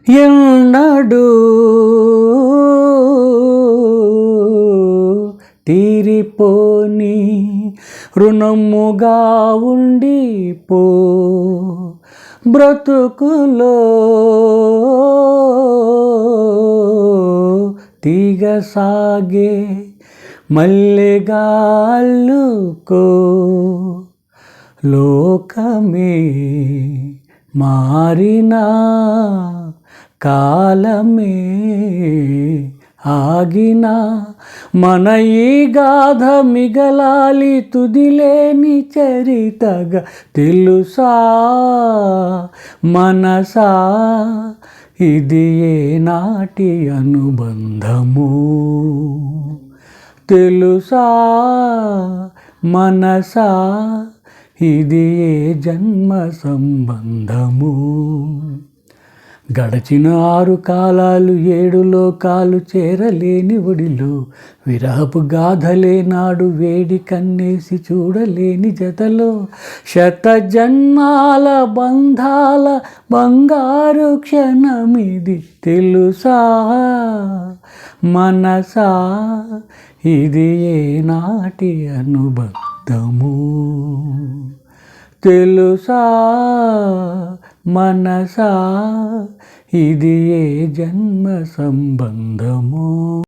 ఎన్నడూ తీరిపోని రుణముగా ఉండిపో బ్రతుకులో తీగ సాగే మల్లెగా అల్లుకో లోకమే మారినా కాలమే ఆగినా మన ఈ గాథ మిగలాలి తుదిలేని చరితగా తెలుసా మనసా ఇది ఏనాటి అనుబంధము తెలుసా మనసా ఇది ఏ జన్మ సంబంధము గడచిన 6 కాలాలు 7 లోకాలు చేరలేని ఒడిలో విరహపు గాథలే నాడు వేడి కన్నేసి చూడలేని జతలో శత జన్మాల బంధాల బంగారు క్షణమిది తెలుసా మనసా ఇది ఏనాటి అనుబంధము తెలుసా మనసా ఇది ఏ జన్మ సంబంధము.